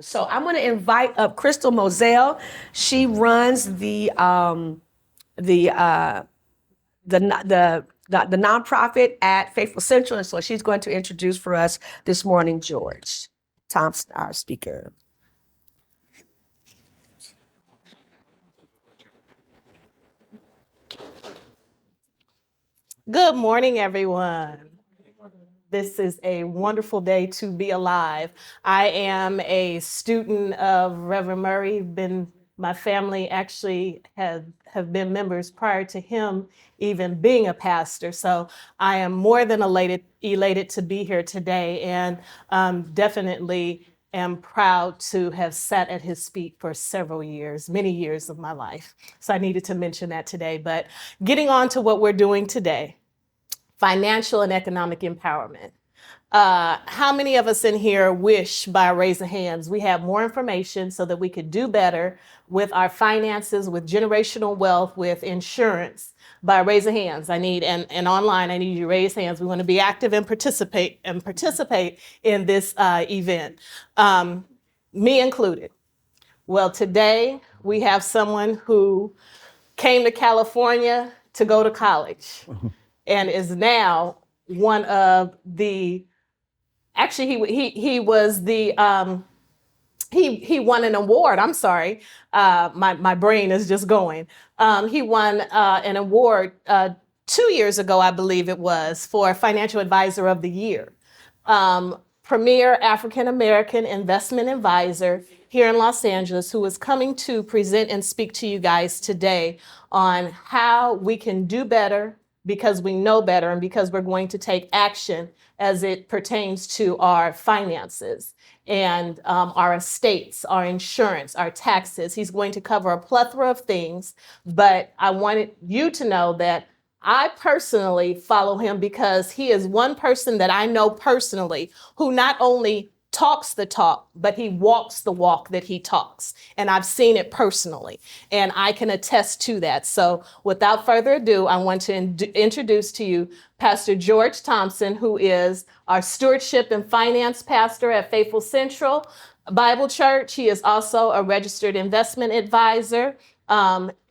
So I'm going to invite up Crystal Moselle. She runs the nonprofit at Faithful Central, and so she's going to introduce for us this morning George Thompson, our speaker. Good morning, everyone. This is a wonderful day to be alive. I am a student of Reverend Murray. My family actually have been members prior to him even being a pastor. So I am more than elated to be here today, and definitely am proud to have sat at his feet for several years, many years of my life. So I needed to mention that today. But getting on to what we're doing today. Financial and economic empowerment. How many of us in here wish, by a raise of hands, we have more information so that we could do better with our finances, with generational wealth, with insurance? By a raise of hands, and online, I need you to raise hands. We want to be active and participate in this event, me included. Well, today we have someone who came to California to go to college. And is now one of the, actually he was the, he won an award, I'm sorry, my brain is just going. He won an award 2 years ago, I believe it was, for Financial Advisor of the Year. Premier African-American investment advisor here in Los Angeles, who is coming to present and speak to you guys today on how we can do better because we know better and because we're going to take action as it pertains to our finances and our estates, our insurance, our taxes. He's going to cover a plethora of things, but I wanted you to know that I personally follow him because he is one person that I know personally who not only talks the talk, but he walks the walk that he talks. And I've seen it personally, and I can attest to that. So without further ado, I want to introduce to you Pastor George Thompson, who is our stewardship and finance pastor at Faithful Central Bible Church. He is also a registered investment advisor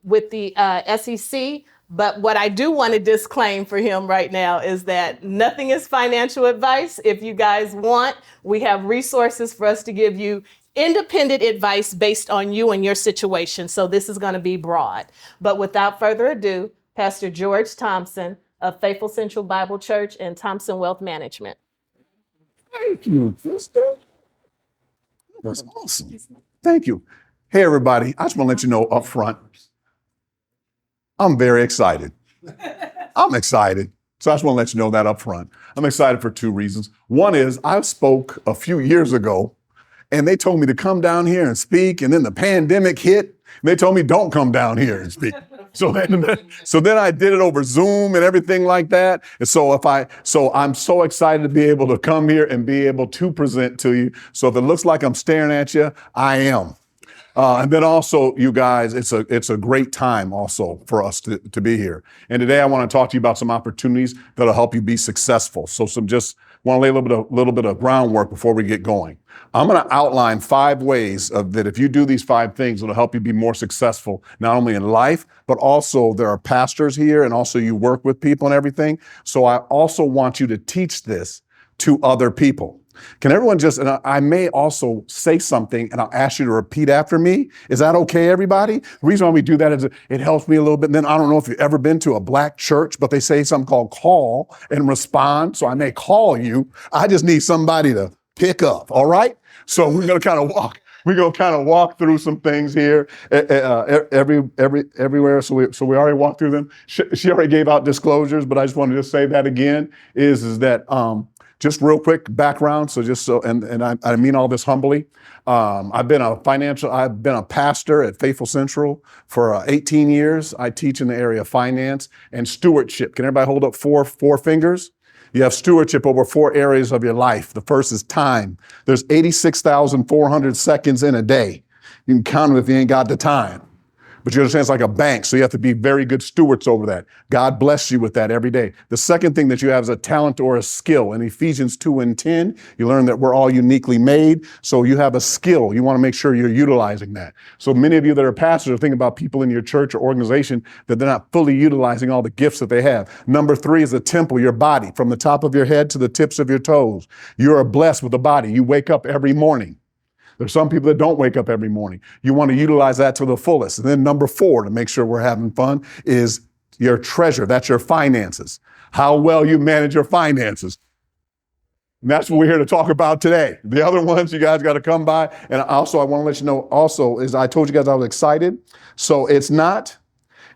with the SEC. But what I do want to disclaim for him right now is that nothing is financial advice. If you guys want, we have resources for us to give you independent advice based on you and your situation. So this is going to be broad. But without further ado, Pastor George Thompson of Faithful Central Bible Church and Thompson Wealth Management. Thank you, sister. That's awesome. Thank you. Hey, everybody. I just want to let you know up front, I'm very excited. I'm excited. So I just want to let you know that up front. I'm excited for two reasons. One is I spoke a few years ago and they told me to come down here and speak. And then the pandemic hit and they told me don't come down here and speak. So then I did it over Zoom and everything like that. And so I'm so excited to be able to come here and be able to present to you. So if it looks like I'm staring at you, I am. And then also, you guys, it's a great time also for us to be here. And today I want to talk to you about some opportunities that'll help you be successful. So just want to lay a little bit of groundwork before we get going. I'm going to outline 5 ways that if you do these 5 things, it'll help you be more successful, not only in life, but also there are pastors here and also you work with people and everything. So I also want you to teach this to other people. Can everyone and I may also say something and I'll ask you to repeat after me. Is that okay, everybody? The reason why we do that is it helps me a little bit. And then I don't know if you've ever been to a black church, but they say something called call and respond. So I may call you. I just need somebody to pick up. All right. So we're going to kind of walk through some things here everywhere. So we already walked through them. She already gave out disclosures, but I just wanted to say that again is that, just real quick background. And I mean all this humbly. I've been a pastor at Faithful Central for 18 years. I teach in the area of finance and stewardship. Can everybody hold up four fingers? You have stewardship over 4 areas of your life. The first is time. There's 86,400 seconds in a day. You can count them if you ain't got the time. But you understand it's like a bank, so you have to be very good stewards over that. God bless you with that every day. The second thing that you have is a talent or a skill. In Ephesians 2:10, you learn that we're all uniquely made, so you have a skill. You want to make sure you're utilizing that. So many of you that are pastors are thinking about people in your church or organization that they're not fully utilizing all the gifts that they have. Number 3 is the temple, your body, from the top of your head to the tips of your toes. You are blessed with a body. You wake up every morning. There's some people that don't wake up every morning. You want to utilize that to the fullest. And then number 4, to make sure we're having fun, is your treasure. That's your finances. How well you manage your finances. And that's what we're here to talk about today. The other ones you guys got to come by. And also, I want to let you know also is I told you guys I was excited. So it's not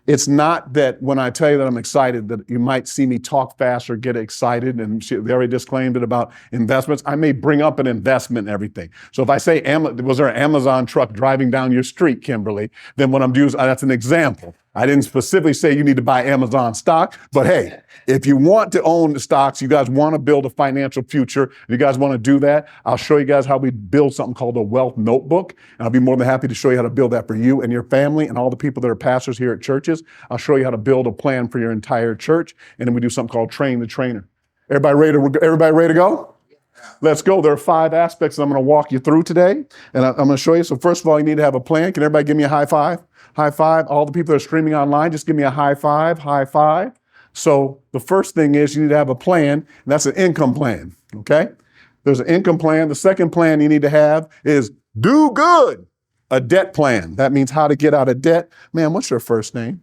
that when I tell you that I'm excited that you might see me talk fast or get excited, and they already disclaimed it about investments. I may bring up an investment and everything. So if I say, was there an Amazon truck driving down your street, Kimberly, then what I'm doing is that's an example. I didn't specifically say you need to buy Amazon stock, but hey, if you want to own the stocks, you guys want to build a financial future, if you guys want to do that, I'll show you guys how we build something called a wealth notebook. And I'll be more than happy to show you how to build that for you and your family and all the people that are pastors here at churches. I'll show you how to build a plan for your entire church. And then we do something called train the trainer. Everybody ready to go? Let's go. There are 5 aspects that I'm going to walk you through today. And I'm going to show you. So first of all, you need to have a plan. Can everybody give me a high five? High five. All the people that are streaming online, just give me a high five. High five. So the first thing is you need to have a plan, and that's an income plan, okay? There's an income plan. The second plan you need to have is do good. A debt plan. That means how to get out of debt. Man, what's your first name?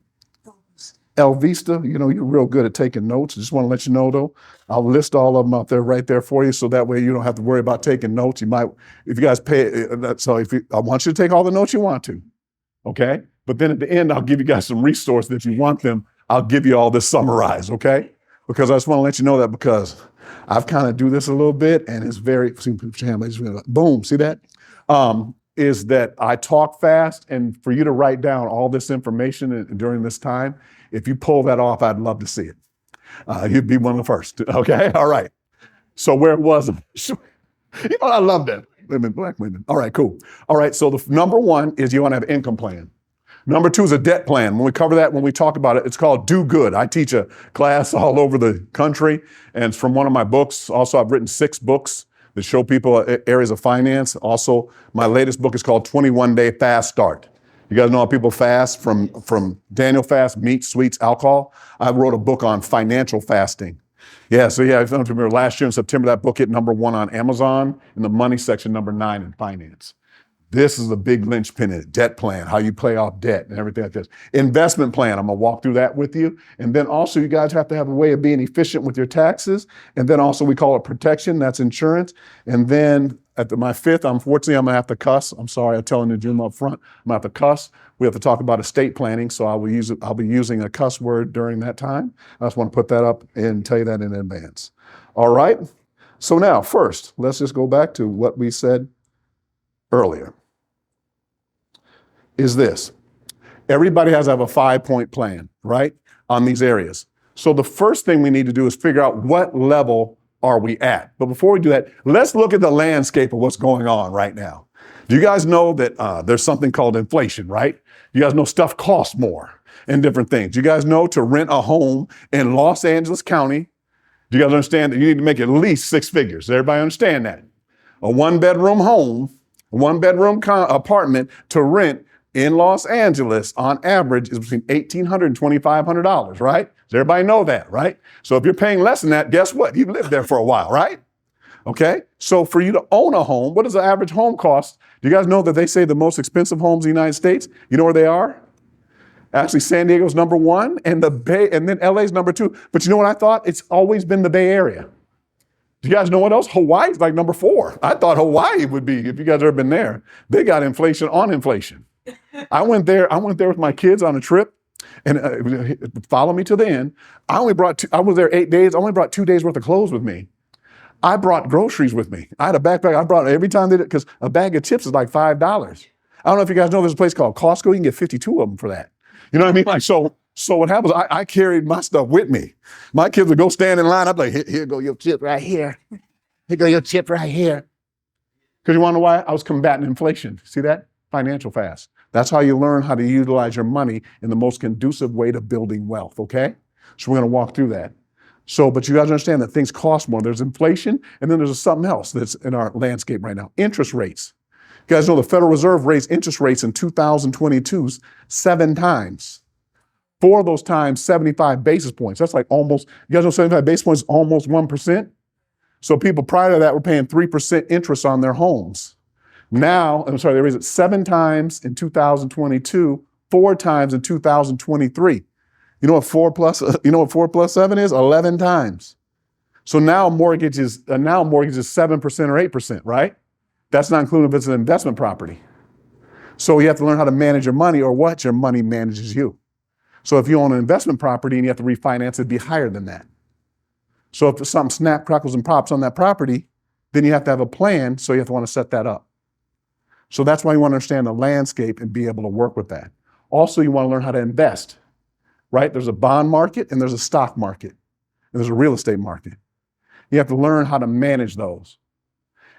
Elvista. You know, you're real good at taking notes. I just want to let you know, though, I'll list all of them out there right there for you, so that way you don't have to worry about taking notes. You might, if you guys pay, I want you to take all the notes you want to, okay? But then at the end, I'll give you guys some resources. If you want them, I'll give you all this summarized, okay? Because I just want to let you know that because I've kind of do this a little bit, and it's very, boom, see that? Is that I talk fast, and for you to write down all this information during this time, if you pull that off, I'd love to see it. You'd be one of the first, okay? All right. So where was it? You know, I love that. Women, black women. All right, cool. All right, so the number 1 is you want to have an income plan. Number 2 is a debt plan. When we cover that, when we talk about it, it's called Do Good. I teach a class all over the country, and it's from one of my books. Also, I've written 6 books that show people areas of finance. Also, my latest book is called 21-Day Fast Start. You guys know how people fast from Daniel fast, meat, sweets, alcohol? I wrote a book on financial fasting. Yeah, so yeah, I don't remember last year in September, that book hit number 1 on Amazon, in the money section, number 9 in finance. This is a big linchpin in it. Debt plan, how you pay off debt and everything like this. Investment plan, I'm gonna walk through that with you. And then also you guys have to have a way of being efficient with your taxes. And then also we call it protection, that's insurance. And then at my 5th, unfortunately, I'm gonna have to cuss. I'm sorry, I'm telling the Jim up front, I'm gonna have to cuss. We have to talk about estate planning, so I'll be using a cuss word during that time. I just wanna put that up and tell you that in advance. All right, so now first, let's just go back to what we said earlier. Is this. Everybody has to have a 5-point plan, right, on these areas. So the first thing we need to do is figure out what level are we at. But before we do that, let's look at the landscape of what's going on right now. Do you guys know that there's something called inflation, right? You guys know stuff costs more and different things. You guys know to rent a home in Los Angeles County, do you guys understand that you need to make at least 6 figures? Does everybody understand that? A 1-bedroom home, a 1-bedroom apartment to rent in Los Angeles, on average, is between $1,800 and $2,500, right? Does everybody know that, right? So if you're paying less than that, guess what? You've lived there for a while, right? Okay, so for you to own a home, what does the average home cost? Do you guys know that they say the most expensive homes in the United States, you know where they are? Actually, San Diego's number 1, and then LA's number 2. But you know what I thought? It's always been the Bay Area. Do you guys know what else? Hawaii's like number 4. I thought Hawaii would be, if you guys ever been there. They got inflation on inflation. I went there with my kids on a trip, and follow me to the end. I was there 8 days. I only brought 2 days worth of clothes with me. I brought groceries with me. I had a backpack. I brought every time because a bag of chips is like $5. I don't know if you guys know, there's a place called Costco. You can get 52 of them for that. You know what I mean? Like, so what happens, I carried my stuff with me. My kids would go stand in line. I'd be like, here go your chip right here. Here go your chip right here. Because you want to know why? I was combating inflation. See that? Financial fast. That's how you learn how to utilize your money in the most conducive way to building wealth, okay? So we're going to walk through that. So, but you guys understand that things cost more. There's inflation, and then there's something else that's in our landscape right now. Interest rates. You guys know the Federal Reserve raised interest rates in 2022 7 times. 4 of those times, 75 basis points. That's like almost, you guys know 75 basis points is almost 1%? So people prior to that were paying 3% interest on their homes. Now, I'm sorry, they raised it 7 times in 2022, 4 times in 2023. You know what 4 plus 7 is? 11 times. So now mortgage is 7% or 8%, right? That's not including if it's an investment property. So you have to learn how to manage your money, or what your money manages you. So if you own an investment property and you have to refinance, it'd be higher than that. So if something snap, crackles, and pops on that property, then you have to have a plan, so you have to want to set that up. So that's why you want to understand the landscape and be able to work with that. Also, you want to learn how to invest, right? There's a bond market and there's a stock market and there's a real estate market. You have to learn how to manage those.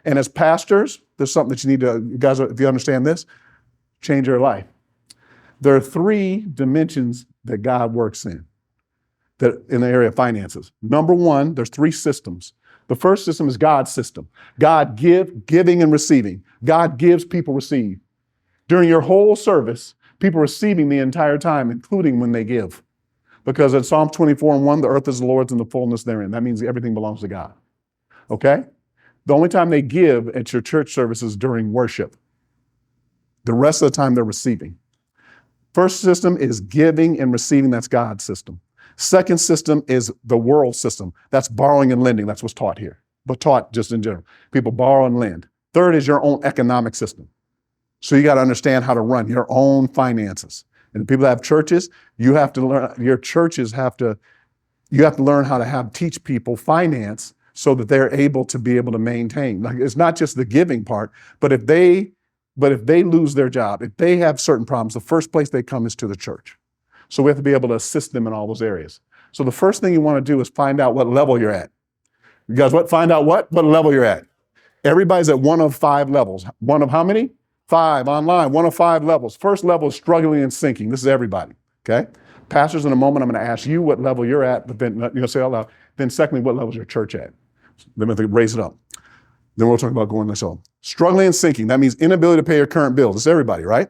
And as pastors, there's something that you need to, you guys, if you understand this, change your life. There are 3 dimensions that God works in the area of finances. Number 1, there's 3 systems. The first system is God's system. God giving and receiving. God gives, people receive. During your whole service, people receiving the entire time, including when they give. Because in Psalm 24:1, the earth is the Lord's and the fullness therein. That means everything belongs to God. Okay? The only time they give at your church service is during worship. The rest of the time they're receiving. First system is giving and receiving. That's God's system. Second system is the world system. That's borrowing and lending. That's what's taught here, but taught just in general. People borrow and lend. Third is your own economic system. So you got to understand how to run your own finances. And people that have churches, you have to learn, your churches have to, you have to learn how to teach people finance so that they're able to be able to maintain. Like, it's not just the giving part, but if they lose their job, if they have certain problems, the first place they come is to the church. So we have to be able to assist them in all those areas. So the first thing you want to do is find out what level you're at. You guys, find out what level you're at. Everybody's at one of 5 levels. One of how many? 5 online, one of 5 levels. First level is struggling and sinking. This is everybody, okay? Pastors, in a moment, I'm going to ask you what level you're at, but then you're going to say out loud. Then secondly, what level is your church at? Then we have to raise it up. Then we'll talk about going this on. Struggling and sinking, that means inability to pay your current bills. It's everybody, right?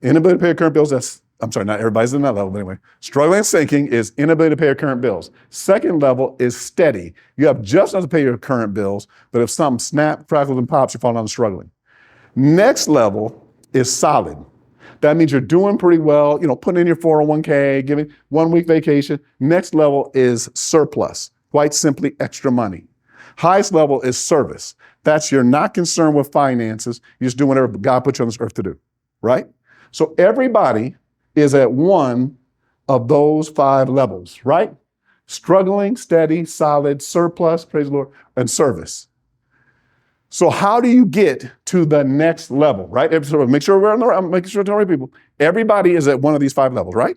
Inability to pay your current bills, I'm sorry, not everybody's in that level, but anyway. Struggling and sinking is inability to pay your current bills. Second level is steady. You have just enough to pay your current bills, but if something snaps, crackles, and pops, you fall down to struggling. Next level is solid. That means you're doing pretty well, putting in your 401k, giving 1 week vacation. Next level is surplus, quite simply extra money. Highest level is service. That's you're not concerned with finances. You just do whatever God put you on this earth to do, right? So everybody is at one of those 5 levels, right? Struggling, steady, solid, surplus, praise the Lord, and service. So how do you get to the next level, right? So make sure I'm making sure to tell right people. Everybody is at one of these 5 levels, right?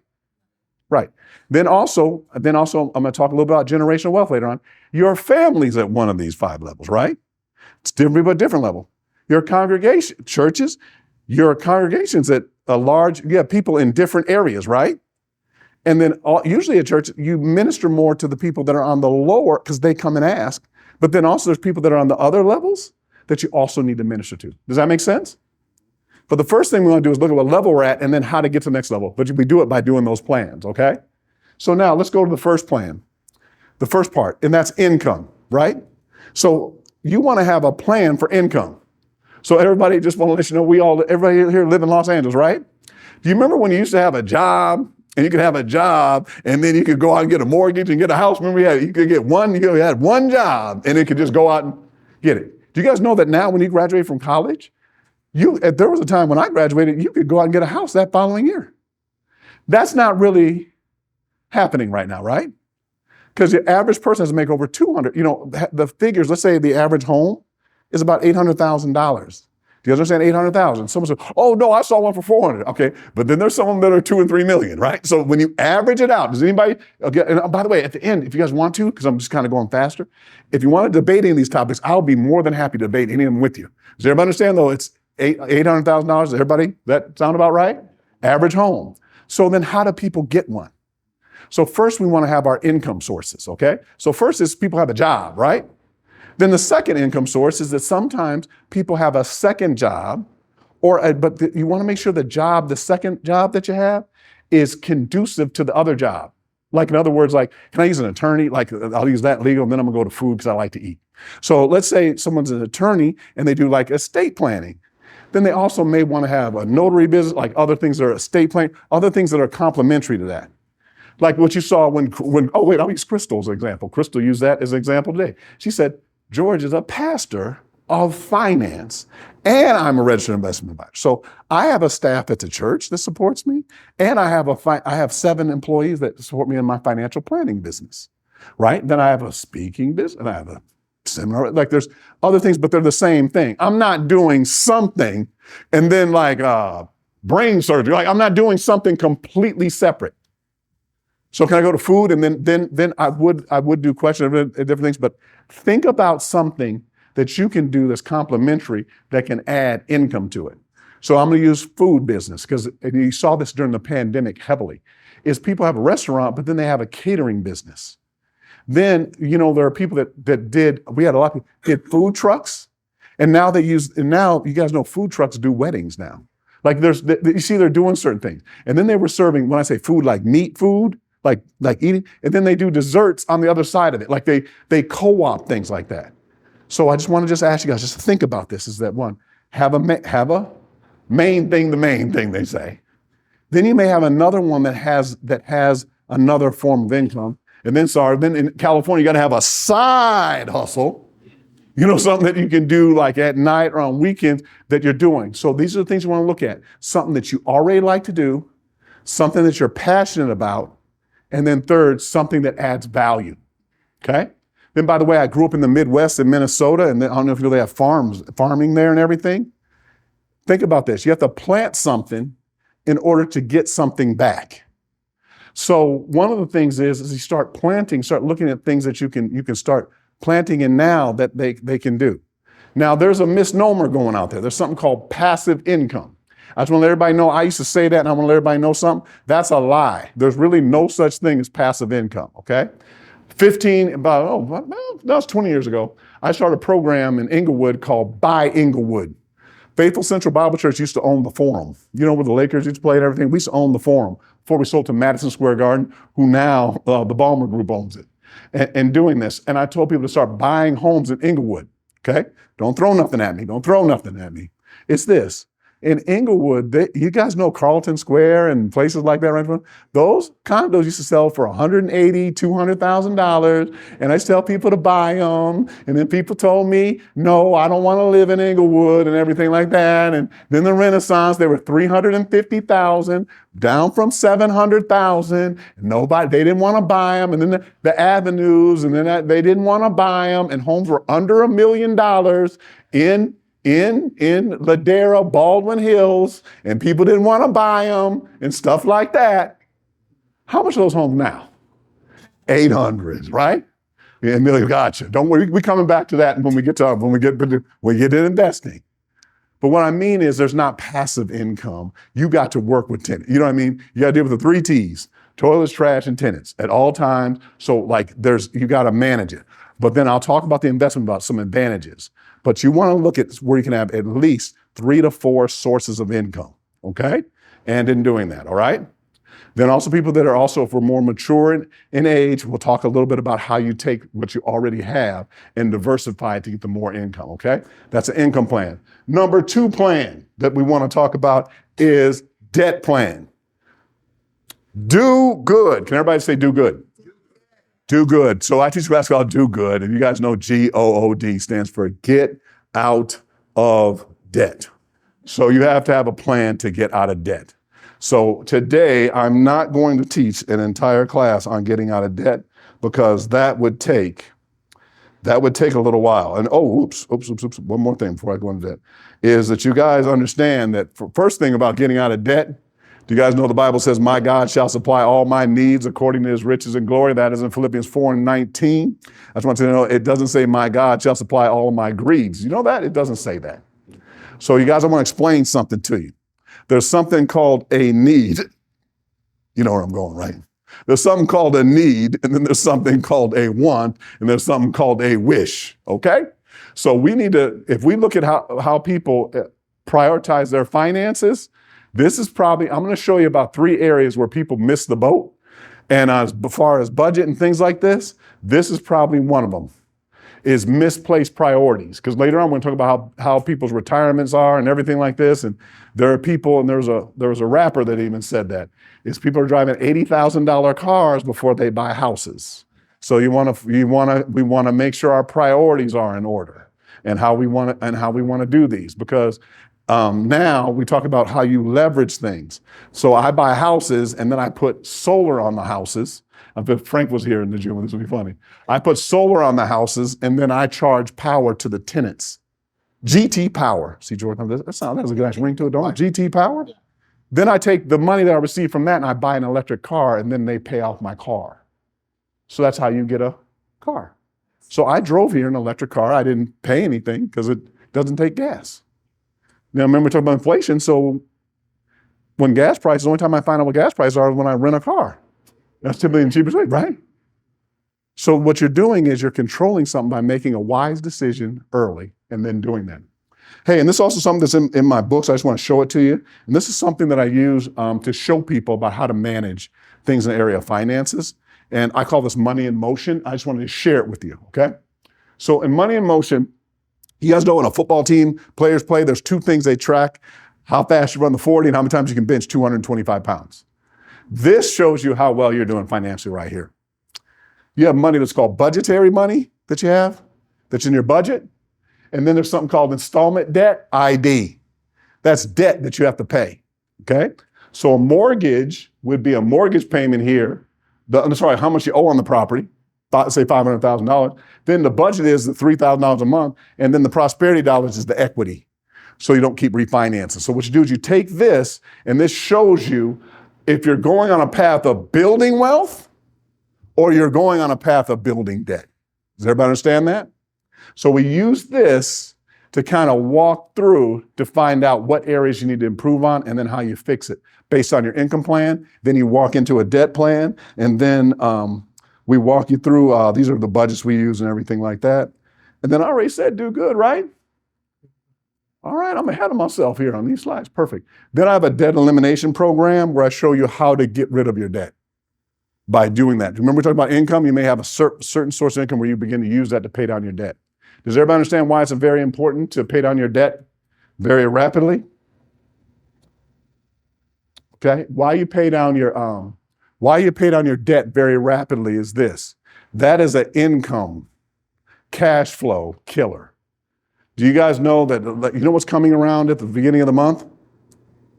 Right. Then also, I'm going to talk a little bit about generational wealth later on. Your family's at one of these 5 levels, right? It's different, but different level. Your congregation, churches, your congregation's at a large, you have people in different areas, right? And then usually at church, you minister more to the people that are on the lower, because they come and ask. But then also there's people that are on the other levels that you also need to minister to. Does that make sense? But the first thing we want to do is look at what level we're at and then how to get to the next level. But we do it by doing those plans, okay? So now let's go to the first plan, the first part, and that's income, right? So you want to have a plan for income. So everybody, just want to let you know, everybody here live in Los Angeles, right? Do you remember when you used to have a job and you could have a job and then you could go out and get a mortgage and get a house? Remember you could get one, you had one job and it could just go out and get it. Do you guys know that now when you graduate from college, there was a time when I graduated, you could go out and get a house that following year. That's not really happening right now, right? Because the average person has to make over 200, the figures, let's say the average home is about $800,000. Do you understand 800,000? Someone says, oh no, I saw one for 400. Okay, but then there's some of them that are 2 and 3 million, right? So when you average it out, does anybody, okay, and by the way, at the end, if you guys want to, because I'm just kind of going faster, if you want to debate any of these topics, I'll be more than happy to debate any of them with you. Does everybody understand though, $800,000. Everybody, that sound about right? Average home. So then how do people get one? So first we want to have our income sources, okay? So first is people have a job, right? Then the second income source is that sometimes people have a second job, but you want to make sure the second job that you have is conducive to the other job. Like, in other words, like, can I use an attorney? Like, I'll use that legal, and then I'm gonna go to food because I like to eat. So let's say someone's an attorney and they do like estate planning. Then they also may want to have a notary business, like other things that are estate planning, other things that are complementary to that. Like what you saw I'll use Crystal as an example. Crystal used that as an example today. She said, George is a pastor of finance, and I'm a registered investment advisor. So I have a staff at the church that supports me, and I have 7 employees that support me in my financial planning business, right? Then I have a speaking business, and I have a seminar. Like there's other things, but they're the same thing. I'm not doing something and then like brain surgery. Like I'm not doing something completely separate. So can I go to food? And then I would do questions and different things, but think about something that you can do that's complementary that can add income to it. So I'm going to use food business because you saw this during the pandemic heavily, is people have a restaurant, but then they have a catering business. Then, there are people we had a lot of people did food trucks, and now now you guys know food trucks do weddings now. Like you see they're doing certain things. And then they were serving, when I say food, like meat food, like eating, and then they do desserts on the other side of it. Like they co-op things like that. So I just want to ask you guys just to think about this, is that one, have a main thing, the main thing they say. Then you may have another one that has another form of income. And then in California, you got to have a side hustle, something that you can do like at night or on weekends that you're doing. So these are the things you want to look at. Something that you already like to do, something that you're passionate about, and then third, something that adds value, okay? Then, by the way, I grew up in the Midwest in Minnesota, and I don't know if you know they have farming there and everything. Think about this. You have to plant something in order to get something back. So one of the things is you start looking at things that you can start planting in now that they can do. Now, there's a misnomer going out there. There's something called passive income. I just want to let everybody know, I used to say that, and I want to let everybody know something. That's a lie. There's really no such thing as passive income, okay? That was 20 years ago. I started a program in Inglewood called Buy Inglewood. Faithful Central Bible Church used to own the Forum. Where the Lakers used to play and everything? We used to own the Forum before we sold to Madison Square Garden, who now the Ballmer Group owns it. And doing this, and I told people to start buying homes in Inglewood, okay? Don't throw nothing at me. It's this. In Inglewood, you guys know Carlton Square and places like that, right? Those condos used to sell for $180,000, $200,000, and I used to tell people to buy them. And then people told me, no, I don't want to live in Inglewood and everything like that. And then the Renaissance, they were $350,000, down from $700,000. They didn't want to buy them. And then the avenues, and then they didn't want to buy them. And homes were under $1 million in Ladera, Baldwin Hills, and people didn't want to buy them and stuff like that. How much are those homes now? 800, right? Yeah, Amelia, gotcha. Don't worry, we're coming back to that when we get to investing. But what I mean is there's not passive income. You got to work with tenants. You know what I mean? You got to deal with the 3 T's, toilets, trash, and tenants at all times. So you got to manage it. But then I'll talk about the investment, about some advantages. But you want to look at where you can have at least 3 to 4 sources of income, okay? And in doing that, all right? Then also people that are also, if we're more mature in age, we'll talk a little bit about how you take what you already have and diversify it to get the more income, okay? That's an income plan. Number 2 plan that we want to talk about is debt plan. Do good. Can everybody say do good? Do good. So I teach basketball, do good. And you guys know GOOD stands for get out of debt. So you have to have a plan to get out of debt. So today I'm not going to teach an entire class on getting out of debt because that would take a little while. And oops. One more thing before I go into debt is that you guys understand that first thing about getting out of debt, do you guys know the Bible says, my God shall supply all my needs according to his riches and glory? That is in Philippians 4:19. I just want you to know, it doesn't say my God shall supply all of my greeds. You know that? It doesn't say that. So you guys, I want to explain something to you. There's something called a need. You know where I'm going, right? There's something called a need, and then there's something called a want, and there's something called a wish, okay? So we need to, if we look at how people prioritize their finances, this is probably, I'm going to show you about 3 areas where people miss the boat. And as far as budget and things like this is probably one of them, is misplaced priorities. Because later on, we're going to talk about how people's retirements are and everything like this. And there are people, and there was a rapper that even said that, is people are driving $80,000 cars before they buy houses. So we want to make sure our priorities are in order and how we want to do these, because now we talk about how you leverage things. So I buy houses and then I put solar on the houses. If Frank was here in the gym, this would be funny. I put solar on the houses and then I charge power to the tenants. GT power. See, Jordan, that has a good nice ring to it, don't it? GT power. Then I take the money that I receive from that and I buy an electric car, and then they pay off my car. So that's how you get a car. So I drove here in an electric car. I didn't pay anything because it doesn't take gas. Now, remember, we're talking about inflation. So when gas prices, the only time I find out what gas prices are is when I rent a car. That's typically the cheapest way, right? So what you're doing is you're controlling something by making a wise decision early and then doing that. Hey, and this is also something that's in my books. I just want to show it to you. And this is something that I use to show people about how to manage things in the area of finances. And I call this money in motion. I just wanted to share it with you, okay? So in money in motion, you guys know when a football team, players play, there's 2 things they track: how fast you run the 40 and how many times you can bench 225 pounds. This shows you how well you're doing financially right here. You have money that's called budgetary money that you have, that's in your budget. And then there's something called installment debt, ID. That's debt that you have to pay, okay? So a mortgage would be a mortgage payment here. How much you owe on the property, say $500,000. Then the budget is the $3,000 a month. And then the prosperity dollars is the equity. So you don't keep refinancing. So what you do is you take this, and this shows you if you're going on a path of building wealth or you're going on a path of building debt. Does everybody understand that? So we use this to kind of walk through to find out what areas you need to improve on and then how you fix it based on your income plan. Then you walk into a debt plan, and then we walk you through, these are the budgets we use and everything like that. And then I already said do good, right? All right, I'm ahead of myself here on these slides. Perfect. Then I have a debt elimination program where I show you how to get rid of your debt by doing that. Remember we talked about income? You may have a certain source of income where you begin to use that to pay down your debt. Does everybody understand why it's very important to pay down your debt very rapidly? Okay, why you pay down your debt very rapidly is this. That is an income cash flow killer. Do you guys know that, you know what's coming around at the beginning of the month?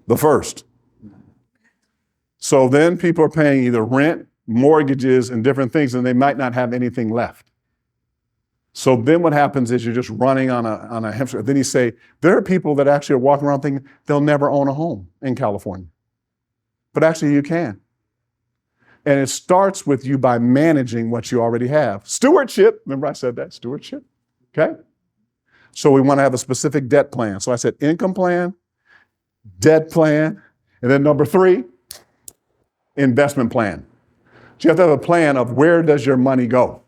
The 1st. So then people are paying either rent, mortgages, and different things, and they might not have anything left. So then what happens is you're just running on a hamster. Then you say, there are people that actually are walking around thinking they'll never own a home in California. But actually you can. And it starts with you by managing what you already have. Stewardship, remember I said that, stewardship, okay? So we want to have a specific debt plan. So I said income plan, debt plan, and then number 3, investment plan. So you have to have a plan of where does your money go.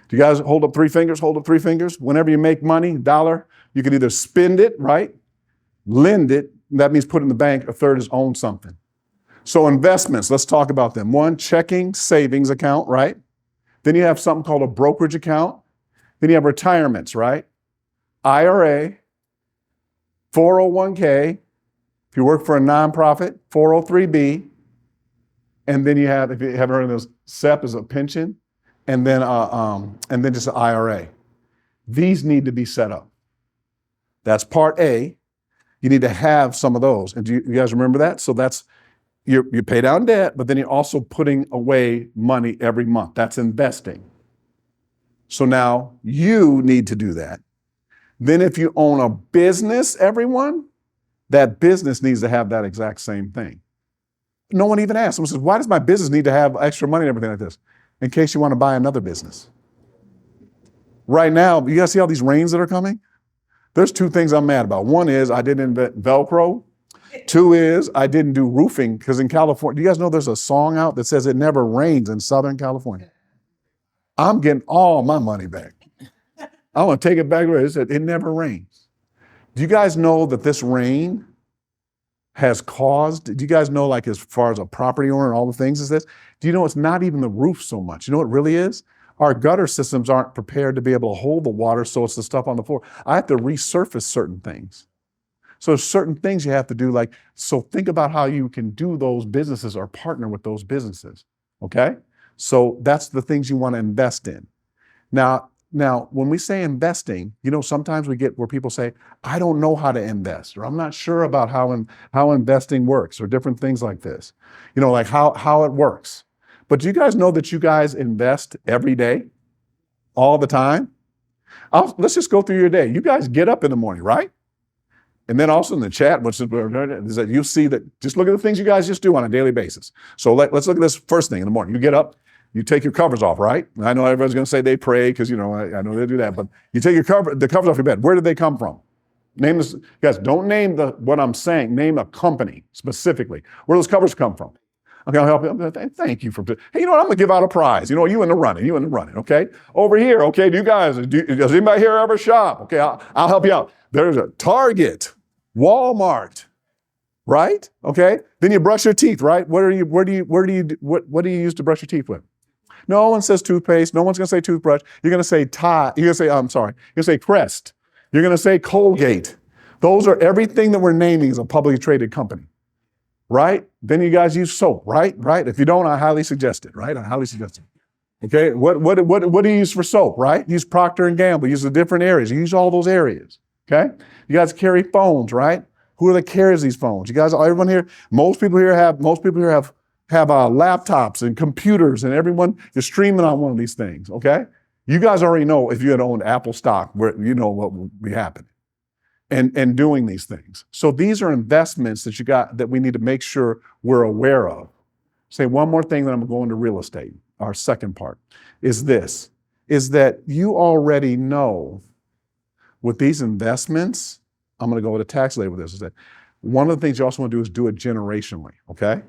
Do you guys hold up 3 fingers? Hold up 3 fingers. Whenever you make money, dollar, you can either spend it, right? Lend it. That means put it in the bank. A third is own something. So investments, let's talk about them. 1, checking savings account, right? Then you have something called a brokerage account. Then you have retirements, right? IRA, 401k, if you work for a nonprofit, 403b, and then you have, if you haven't heard of those, SEP is a pension, and then just an IRA. These need to be set up. That's part A. You need to have some of those. And do you guys remember that? So that's, you pay down debt, but then you're also putting away money every month. That's investing. So now you need to do that. Then if you own a business, everyone, that business needs to have that exact same thing. No one even asks. Someone says, why does my business need to have extra money and everything like this? In case you want to buy another business. Right now, you guys see all these rains that are coming? There's two things I'm mad about. One is I didn't invent Velcro. Two is I didn't do roofing, because in California, do you guys know there's a song out that says it never rains in Southern California? I'm getting all my money back. I want to take it back where it said it never rains. Do you guys know that this rain has caused, do you guys know, like, as far as a property owner and all the things is this, do you know it's not even the roof so much? You know what it really is? Our gutter systems aren't prepared to be able to hold the water, so it's the stuff on the floor. I have to resurface certain things. So there's certain things you have to do, like, so think about how you can do those businesses or partner with those businesses, okay? So that's the things you want to invest in. Now, when we say investing, you know, sometimes we get where people say, I don't know how to invest, or I'm not sure about how investing works, or different things like this, you know, like how it works. But do you guys know that you guys invest every day, all the time? Let's just go through your day. You guys get up in the morning, right? And then also in the chat, which is that you see that, just look at the things you guys just do on a daily basis. So let's look at this first thing in the morning. You get up, you take your covers off, right? And I know everyone's going to say they pray, because, you know, I know they do that, but you take the covers off your bed. Where did they come from? Name this, guys, don't name what I'm saying. Name a company specifically. Where those covers come from? Okay, I'll help you. Thank you for, hey, you know what? I'm going to give out a prize. You know, you in the running, okay? Over here, okay, does anybody here ever shop? Okay, I'll help you out. There's a Target, Walmart, right? Okay, then you brush your teeth, right? What do you use to brush your teeth with? No one says toothpaste. No one's going to say toothbrush. You're going to say Tide. You're going to say Crest. You're going to say Colgate. Those are everything that we're naming is a publicly traded company, right? Then you guys use soap, right? Right? If you don't, I highly suggest it, right? I highly suggest it. Okay, what do you use for soap, right? Use Procter & Gamble. Use the different areas. You use all those areas, okay? You guys carry phones, right? Who are the carriers of these phones? You guys, everyone here, most people here have laptops and computers, and everyone is streaming on one of these things, okay? You guys already know, if you had owned Apple stock, where you know what would be happening and doing these things. So these are investments that we need to make sure we're aware of. Say one more thing, then I'm going to real estate. Our second part is that you already know with these investments, I'm going to go with a tax later with this, is that one of the things you also want to do is do it generationally, okay?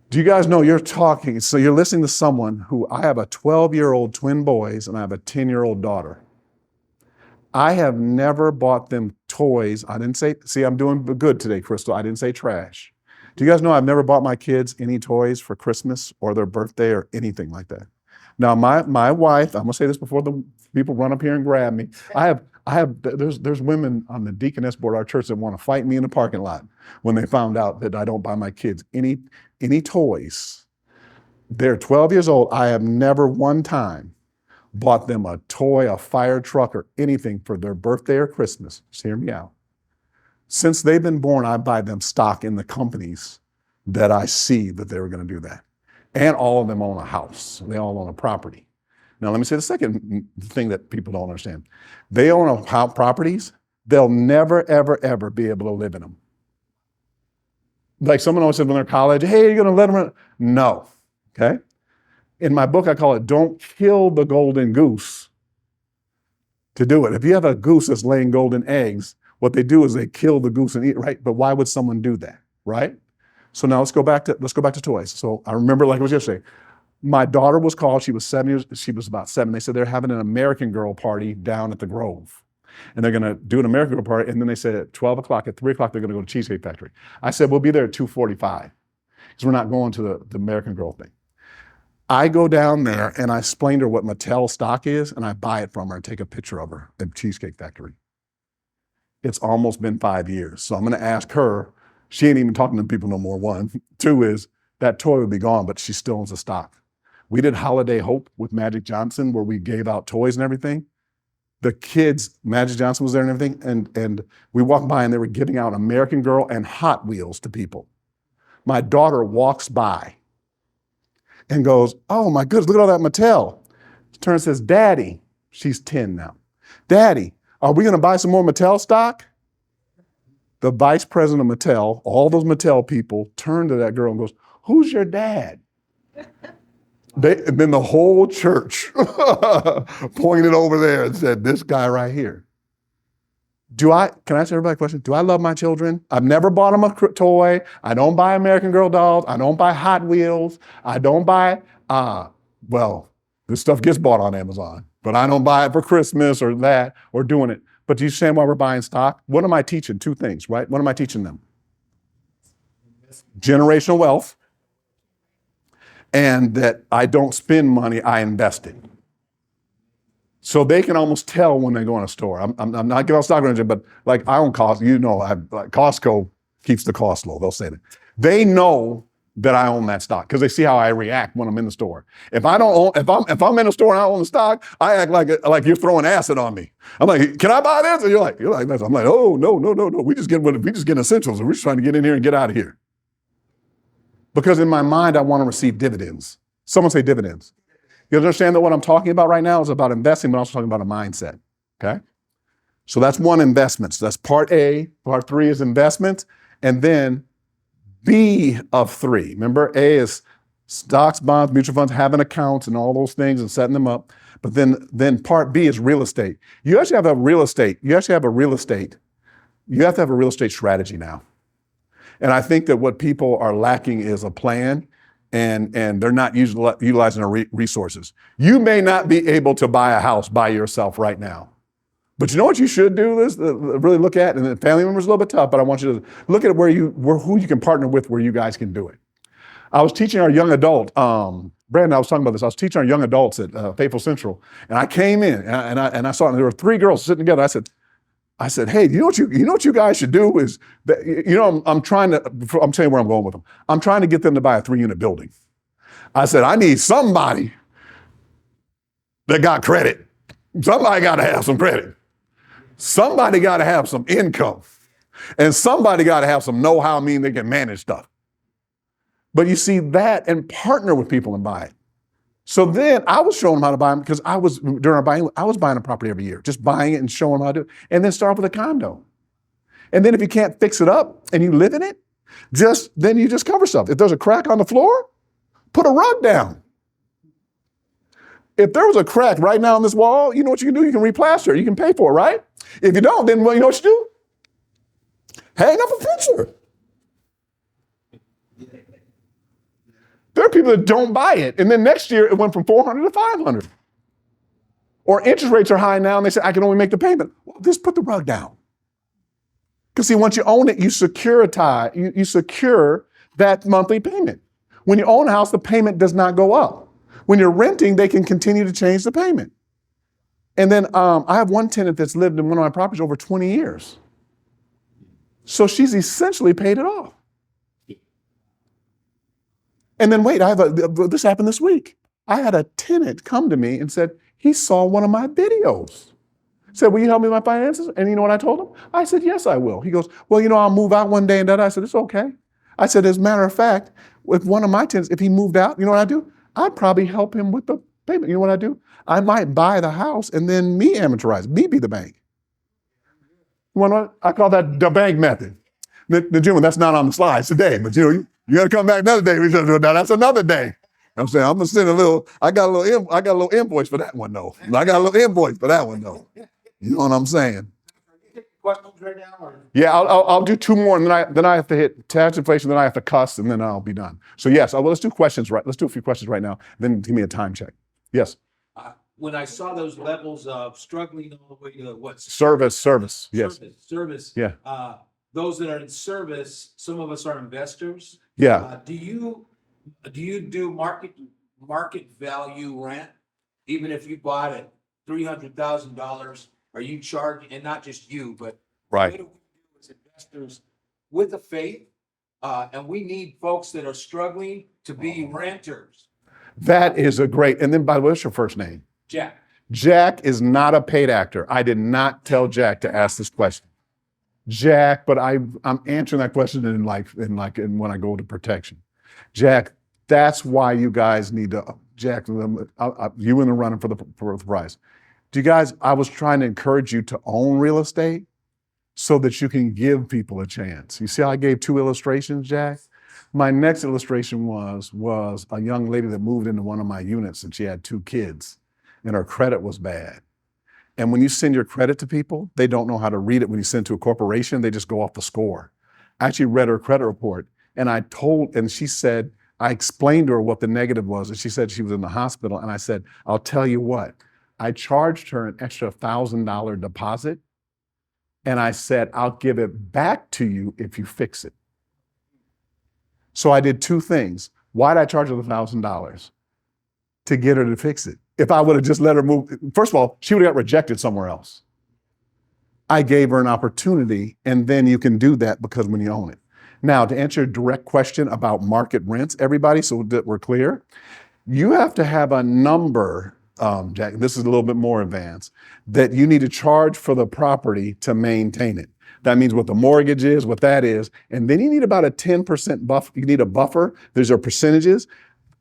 Do you guys know you're listening to someone who, I have a 12-year-old twin boys and I have a 10-year-old daughter. I have never bought them toys. I didn't say, see, I'm doing good today, Crystal. I didn't say trash. Do you guys know I've never bought my kids any toys for Christmas or their birthday or anything like that? Now, my wife, I'm gonna say this before the people run up here and grab me. There's women on the deaconess board of our church that want to fight me in the parking lot when they found out that I don't buy my kids any toys. They're 12 years old. I have never one time bought them a toy, a fire truck, or anything for their birthday or Christmas. Just hear me out. Since they've been born, I buy them stock in the companies that I see that they were going to do that. And all of them own a house. They all own a property. Now, let me say the second thing that people don't understand. They own properties. They'll never, ever, ever be able to live in them. Like someone always said when they're in college, hey, you're going to let them run? No, okay? In my book, I call it, don't kill the golden goose to do it. If you have a goose that's laying golden eggs, what they do is they kill the goose and eat it, right? But why would someone do that, right? So now let's go back to toys. So I remember, like it was yesterday, my daughter was called, she was about 7. They said they're having an American Girl party down at the Grove. And they're gonna do an American Girl party, and then they said at 12 o'clock, at 3 o'clock, they're gonna go to Cheesecake Factory. I said, we'll be there at 2:45, because we're not going to the American Girl thing. I go down there and I explain to her what Mattel stock is, and I buy it from her and take a picture of her at Cheesecake Factory. It's almost been 5 years. So I'm gonna ask her, she ain't even talking to people no more, 1. 2 is, that toy would be gone, but she still owns the stock. We did Holiday Hope with Magic Johnson, where we gave out toys and everything. The kids, Magic Johnson was there and everything, and we walked by and they were giving out American Girl and Hot Wheels to people. My daughter walks by and goes, oh my goodness, look at all that Mattel. Turns and says, Daddy, she's 10 now. Daddy, are we gonna buy some more Mattel stock? The vice president of Mattel, all those Mattel people, turned to that girl and goes, who's your dad? And then the whole church pointed over there and said, this guy right here. Can I ask everybody a question? Do I love my children? I've never bought them a toy. I don't buy American Girl dolls. I don't buy Hot Wheels. I don't buy, well, this stuff gets bought on Amazon, but I don't buy it for Christmas or that or doing it. But do you understand why we're buying stock? What am I teaching? Two things, right? What am I teaching them? Generational wealth, and that I don't spend money, I invest it. So they can almost tell when they go in a store. I'm not giving out stock range, but like I own Costco, Costco keeps the cost low. They'll say that. They know that I own that stock because they see how I react when I'm in the store. If I'm in the store and I own the stock, I act like you're throwing acid on me. I'm like, can I buy this? And you're like, this. I'm like, oh no. We just get essentials, and we're just trying to get in here and get out of here. Because in my mind, I want to receive dividends. Someone say dividends. You understand that what I'm talking about right now is about investing, but I'm also talking about a mindset, okay? So that's one, investments. That's part A. Part 3 is investment. And then B of 3. Remember, A is stocks, bonds, mutual funds, having accounts and all those things and setting them up. But then part B is real estate. You have to have a real estate strategy now. And I think that what people are lacking is a plan. And they're not utilizing their resources. You may not be able to buy a house by yourself right now. But you know what you should do is really look at, and the family members are a little bit tough, but I want you to look at who you can partner with where you guys can do it. I was teaching our young adult, Brandon, I was talking about this. I was teaching our young adults at Faithful Central, and I came in and I saw there were 3 girls sitting together. I said, hey, you know what you guys should do is that, I'm telling you where I'm going with them. I'm trying to get them to buy a 3-unit building. I said, I need somebody that got credit. Somebody got to have some credit. Somebody got to have some income. And somebody got to have some know-how, mean they can manage stuff. But you see that and partner with people and buy it. So then I was showing them how to buy them because I was buying a property every year, just buying it and showing them how to do it. And then start with a condo. And then if you can't fix it up and you live in it, then you just cover stuff. If there's a crack on the floor, put a rug down. If there was a crack right now on this wall, you know what you can do? You can replaster it. You can pay for it, right? If you don't, then you know what you do? Hang up a picture. There are people that don't buy it. And then next year, it went from 400 to 500. Or interest rates are high now, and they say, I can only make the payment. Well, just put the rug down. Because see, once you own it, you secure that monthly payment. When you own a house, the payment does not go up. When you're renting, they can continue to change the payment. And then I have one tenant that's lived in one of my properties over 20 years. So she's essentially paid it off. And then wait, this happened this week. I had a tenant come to me and said, he saw one of my videos. Said, will you help me with my finances? And you know what I told him? I said, yes, I will. He goes, well, I'll move out one day and that. I said, it's okay. I said, as a matter of fact, with one of my tenants, if he moved out, you know what I do? I'd probably help him with the payment. You know what I do? I might buy the house and then me amortize, me be the bank. You want to know what? I call that the bank method. The gentleman, that's not on the slides today, but you got to come back another day. That's another day. I'm saying I'm gonna send I got a little invoice for that one though. You know what I'm saying? Questions right now? Or? Yeah, I'll do 2 more, and then I have to hit tax inflation, then I have to cuss, and then I'll be done. So yes, let's do questions. Right, let's do a few questions right now. Then give me a time check. Yes. When I saw those levels of struggling all the way to what's Service. Yes. Service. Yeah. Those that are in service, some of us are investors. Yeah. Do you do market value rent? Even if you bought it $300,000, are you charging, and not just you, but Right. what do we do as investors with a faith? And we need folks that are struggling to be renters. That is a great. And then, by the way, what's your first name? Jack. Jack is not a paid actor. I did not tell Jack to ask this question. Jack, but I'm answering that question in when I go to protection. Jack, that's why you guys need to, Jack, you in the running for the prize. Do you guys, I was trying to encourage you to own real estate so that you can give people a chance. You see how I gave 2 illustrations, Jack? My next illustration was a young lady that moved into one of my units and she had 2 kids and her credit was bad. And when you send your credit to people, they don't know how to read it. When you send it to a corporation, they just go off the score. I actually read her credit report, and she said, I explained to her what the negative was, and she said she was in the hospital, and I said, I'll tell you what, I charged her an extra $1,000 deposit, and I said, I'll give it back to you if you fix it. So I did two things. Why did I charge her the $1,000? To get her to fix it. If I would have just let her move, first of all, she would have got rejected somewhere else. I gave her an opportunity, and then you can do that because when you own it. Now, to answer your direct question about market rents, everybody, so that we're clear, you have to have a number, Jack, this is a little bit more advanced, that you need to charge for the property to maintain it. That means what the mortgage is, what that is, and then you need about a 10% buffer. You need a buffer. There's your percentages.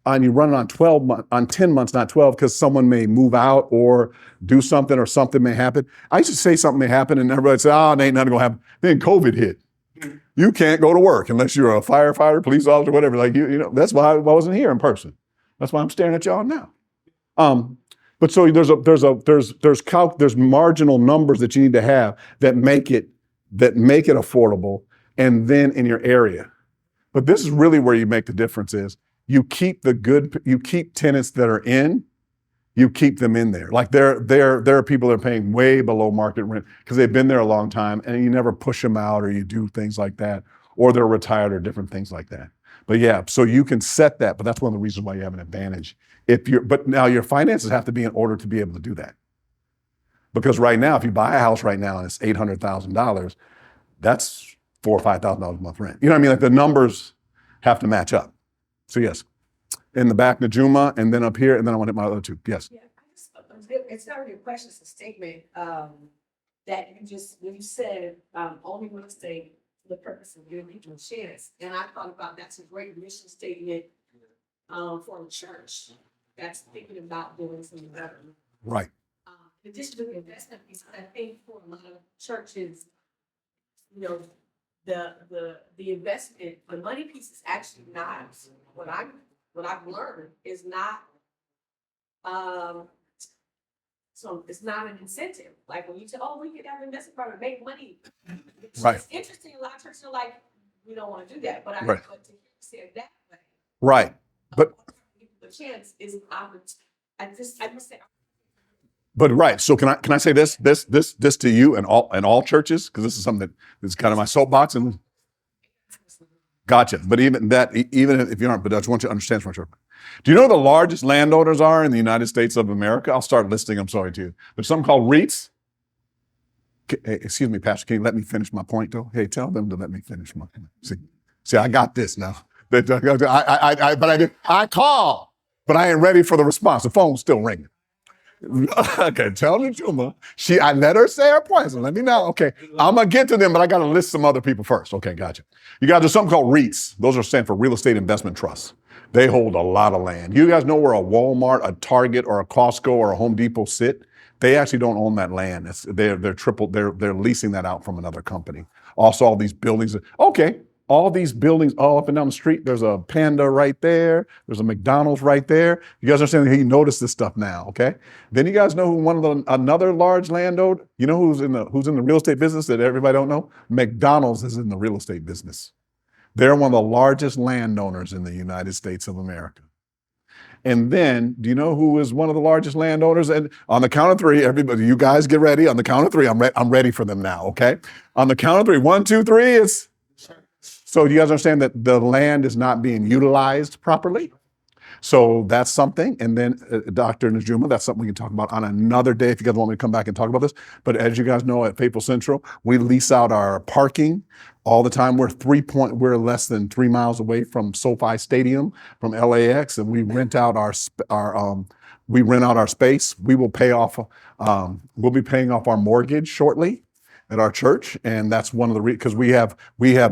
And you run it on 12 months, on 10 months, not 12, because someone may move out or do something or something may happen. I used to say something may happen and everybody would say, oh, it ain't nothing gonna happen. Then COVID hit. You can't go to work unless you're a firefighter, police officer, whatever. Like you know, that's why I wasn't here in person. That's why I'm staring at y'all now. But so there's marginal numbers that you need to have that make it affordable, and then in your area. But this is really where you make the difference is you keep tenants that are in, you keep them in there. Like there are people that are paying way below market rent because they've been there a long time, and you never push them out or you do things like that, or they're retired or different things like that. But yeah, so you can set that, but that's one of the reasons why you have an advantage. But now your finances have to be in order to be able to do that. Because right now, if you buy a house right now and it's $800,000, that's $4,000 or $5,000 a month rent. You know what I mean? Like the numbers have to match up. So yes, in the back, Najuma, and then up here, and then I want to hit my other two. Yes. Yeah, it's not really a question, it's a statement that when you said only real estate for the purpose of giving people a chance. And I thought about that's a great mission statement for a church that's thinking about doing some government. Right. In addition to the investment piece, I think for a lot of churches, you know, the investment, the money piece is actually not what I've learned is not so it's not an incentive. Like when you say, oh, we can have an investment program, make money. Right. It's interesting. A lot of churches are like, we don't want to do that. But Right. But to say it that way, Right. But the chance is I just say. But right. So can I say this to you and all churches? Because this is something that is kind of my soapbox and gotcha. But even if you aren't, but I just want you to understand from church. Do you know who the largest landowners are in the United States of America? I'll start listing, I'm sorry to you. There's something called REITs. Hey, excuse me, Pastor, can you let me finish my point though? Hey, tell them to let me finish my point. See, I got this now. I call, but I ain't ready for the response. The phone's still ringing. Okay, tell Najuma. I let her say her point, so let me know. Okay, I'm gonna get to them, but I gotta list some other people first. Okay, gotcha. You guys, there's something called REITs. Those are stand for Real Estate Investment Trusts. They hold a lot of land. You guys know where a Walmart, a Target, or a Costco, or a Home Depot sit? They actually don't own that land. They're leasing that out from another company. Also, all these buildings. Okay. All these buildings all up and down the street. There's a Panda right there. There's a McDonald's right there. You guys understand? You notice this stuff now, okay? Then you guys know who another large landowner. You know who's in the real estate business that everybody don't know? McDonald's is in the real estate business. They're one of the largest landowners in the United States of America. And then, do you know who is one of the largest landowners? And on the count of three, everybody, you guys get ready. On the count of three, I'm ready for them now, okay? On the count of three, 1, 2, 3, it's. So you guys understand that the land is not being utilized properly? So that's something. And then Dr. Najuma, that's something we can talk about on another day if you guys want me to come back and talk about this. But as you guys know, at Faithful Central, we lease out our parking all the time. We're less than 3 miles away from SoFi Stadium, from LAX, and we rent out our space. We will pay off. We'll be paying off our mortgage shortly at our church, and that's one of the because we have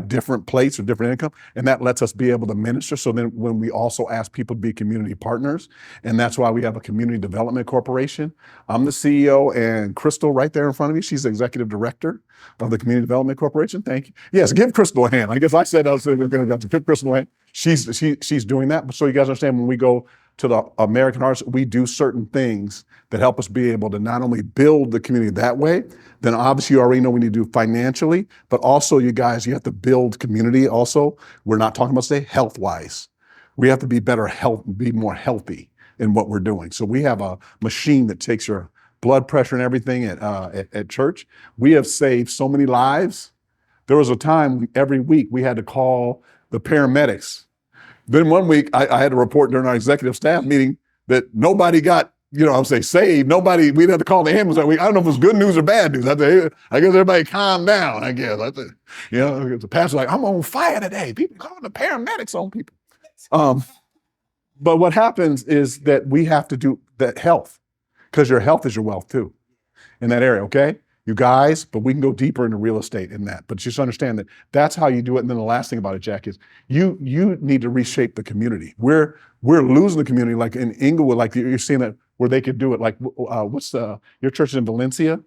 different plates or different income, and that lets us be able to minister. So then when we also ask people to be community partners, and that's why we have a community development corporation. I'm the CEO, and Crystal right there in front of you, she's the executive director of the community development corporation. Thank you. Yes, give Crystal a hand. I guess I said I was going to give Crystal a hand. She's doing that. So you guys understand when we go to the American artists, we do certain things that help us be able to not only build the community that way, then obviously you already know we need to do financially, but also you guys, you have to build community also. We're not talking about today health-wise. We have to be be more healthy in what we're doing. So we have a machine that takes your blood pressure and everything at church. We have saved so many lives. There was a time every week we had to call the paramedics. Then one week I had to report during our executive staff meeting that nobody got, I would say saved. Nobody, we'd have to call the ambulance that week. I don't know if it was good news or bad news. I guess everybody calm down, I guess. The pastor's like, I'm on fire today. People calling the paramedics on people. But what happens is that we have to do that health, because your health is your wealth too in that area, okay? You guys, but we can go deeper into real estate in that. But just understand that that's how you do it. And then the last thing about it, Jack, is you need to reshape the community. We're losing the community, like in Inglewood, like you're seeing that where they could do it. Like your church is in Valencia?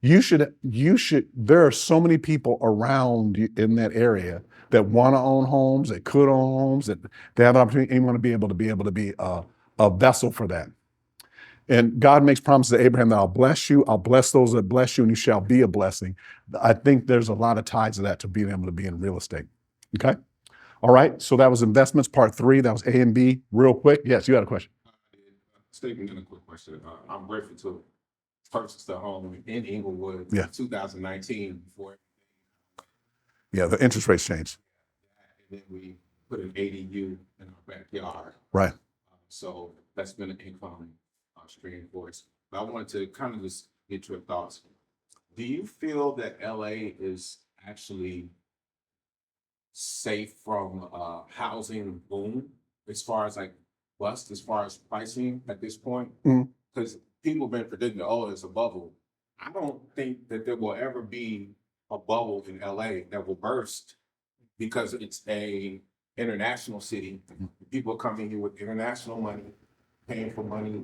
There are so many people around you in that area that want to own homes, that could own homes, that they have an opportunity and want to be able to be a vessel for that. And God makes promises to Abraham that I'll bless you, I'll bless those that bless you, and you shall be a blessing. I think there's a lot of ties to that, to being able to be in real estate. Okay? All right, so that was investments, part 3. That was A and B. Real quick. Yes, you had a question. Statement and a quick question. I'm grateful to purchase the home in Inglewood Yeah. in 2019 before. Yeah, the interest rates changed. And then we put an ADU in our backyard. Right. So that's been an income stream for us. But I wanted to kind of just get your thoughts. Do you feel that LA is actually safe from housing boom as far as like bust, as far as pricing at this point? Because people have been predicting, it's a bubble. I don't think that there will ever be a bubble in LA that will burst, because it's a international city. People are coming here with international money, paying for money.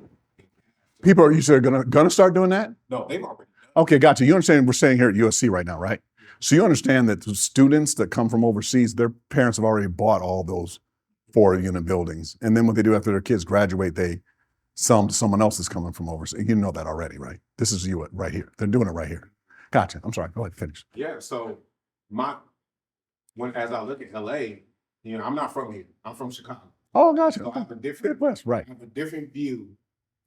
People are usually gonna start doing that? No, they've already done. Okay, gotcha. You understand we're staying here at USC right now, right? So you understand that the students that come from overseas, their parents have already bought all those 4-unit buildings. And then what they do after their kids graduate, they sell them to someone else that's coming from overseas. You know that already, right? This is you right here. They're doing it right here. Gotcha. I'm sorry. Go ahead, finish. Yeah, so as I look at LA, I'm not from here. I'm from Chicago. Oh, gotcha. So I have a different Midwest, right. I have a different view